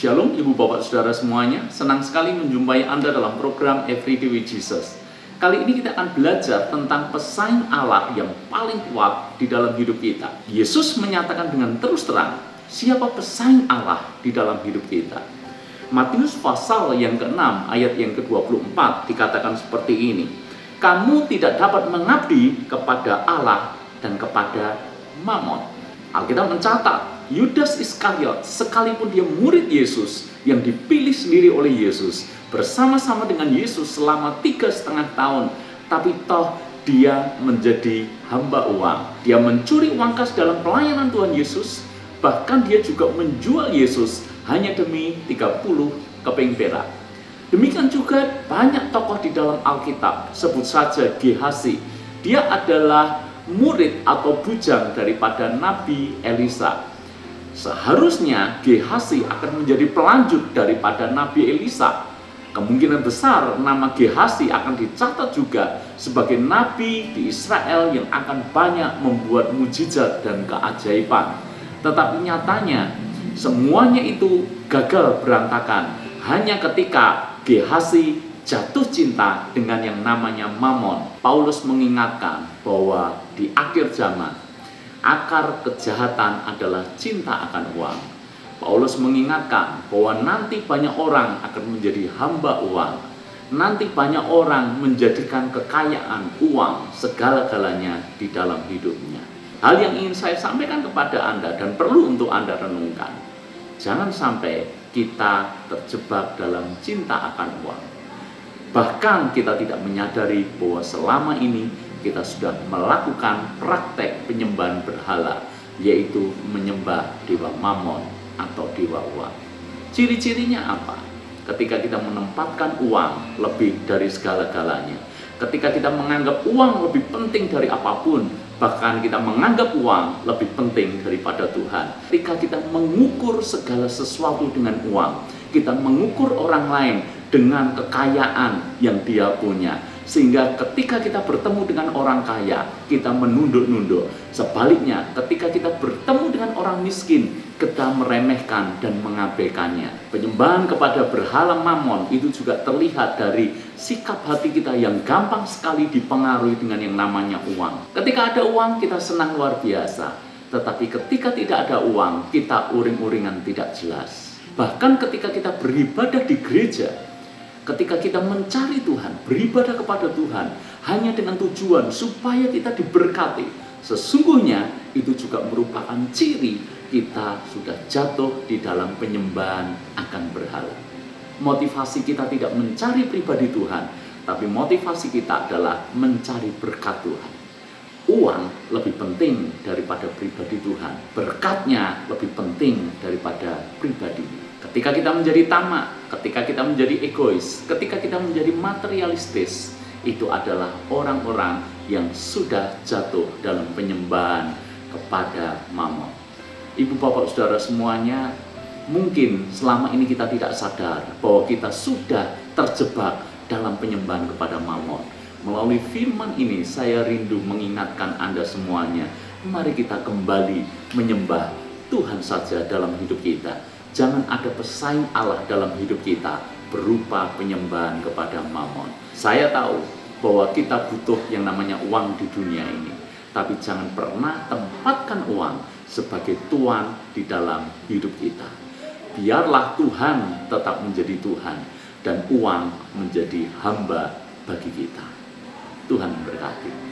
Shalom Ibu Bapak Saudara semuanya, senang sekali menjumpai Anda dalam program Everyday with Jesus. Kali ini kita akan belajar tentang pesaing Allah yang paling kuat di dalam hidup kita. Yesus menyatakan dengan terus terang, siapa pesaing Allah di dalam hidup kita. Matius pasal yang ke-6 ayat yang ke-24 dikatakan seperti ini. Kamu tidak dapat mengabdi kepada Allah dan kepada Mammon. Alkitab mencatat, Yudas Iskariot, sekalipun dia murid Yesus yang dipilih sendiri oleh Yesus, bersama-sama dengan Yesus selama 3,5 tahun, tapi toh dia menjadi hamba uang. Dia mencuri uang kas dalam pelayanan Tuhan Yesus, bahkan dia juga menjual Yesus hanya demi 30 keping perak. Demikian juga banyak tokoh di dalam Alkitab, sebut saja Gehazi. Dia adalah murid atau bujang daripada Nabi Elisa. Seharusnya Gehazi akan menjadi pelanjut daripada Nabi Elisa. Kemungkinan besar nama Gehazi akan dicatat juga sebagai nabi di Israel yang akan banyak membuat mujizat dan keajaiban. Tetapi nyatanya semuanya itu gagal berantakan hanya ketika Gehazi jatuh cinta dengan yang namanya Mammon. Paulus mengingatkan bahwa di akhir zaman akar kejahatan adalah cinta akan uang. Paulus mengingatkan bahwa nanti banyak orang akan menjadi hamba uang. Nanti banyak orang menjadikan kekayaan uang segala-galanya di dalam hidupnya. Hal yang ingin saya sampaikan kepada Anda dan perlu untuk Anda renungkan. Jangan sampai kita terjebak dalam cinta akan uang. Bahkan kita tidak menyadari bahwa selama ini kita sudah melakukan praktek penyembahan berhala, yaitu menyembah dewa Mammon atau dewa uang. Ciri-cirinya apa? Ketika kita menempatkan uang lebih dari segala-galanya, ketika kita menganggap uang lebih penting dari apapun, bahkan kita menganggap uang lebih penting daripada Tuhan. Ketika kita mengukur segala sesuatu dengan uang, kita mengukur orang lain dengan kekayaan yang dia punya. Sehingga ketika kita bertemu dengan orang kaya, kita menunduk-nunduk. Sebaliknya, ketika kita bertemu dengan orang miskin, kita meremehkan dan mengabaikannya. Penyembahan kepada berhala Mammon itu juga terlihat dari sikap hati kita yang gampang sekali dipengaruhi dengan yang namanya uang. Ketika ada uang, kita senang luar biasa. Tetapi ketika tidak ada uang, kita uring-uringan tidak jelas. Bahkan ketika kita beribadah di gereja, ketika kita mencari Tuhan, beribadah kepada Tuhan hanya dengan tujuan supaya kita diberkati, sesungguhnya itu juga merupakan ciri kita sudah jatuh di dalam penyembahan akan berhala. Motivasi kita tidak mencari pribadi Tuhan, tapi motivasi kita adalah mencari berkat Tuhan. Uang lebih penting daripada pribadi Tuhan, berkatnya lebih penting daripada pribadinya. Ketika kita menjadi tamak, ketika kita menjadi egois, ketika kita menjadi materialistis, itu adalah orang-orang yang sudah jatuh dalam penyembahan kepada Mammon. Ibu bapak saudara semuanya, mungkin selama ini kita tidak sadar bahwa kita sudah terjebak dalam penyembahan kepada Mammon. Melalui firman ini saya rindu mengingatkan Anda semuanya, mari kita kembali menyembah Tuhan saja dalam hidup kita. Jangan ada pesaing Allah dalam hidup kita berupa penyembahan kepada Mammon. Saya tahu bahwa kita butuh yang namanya uang di dunia ini, tapi jangan pernah tempatkan uang sebagai tuan di dalam hidup kita. Biarlah Tuhan tetap menjadi Tuhan dan uang menjadi hamba bagi kita. Tuhan memberkati.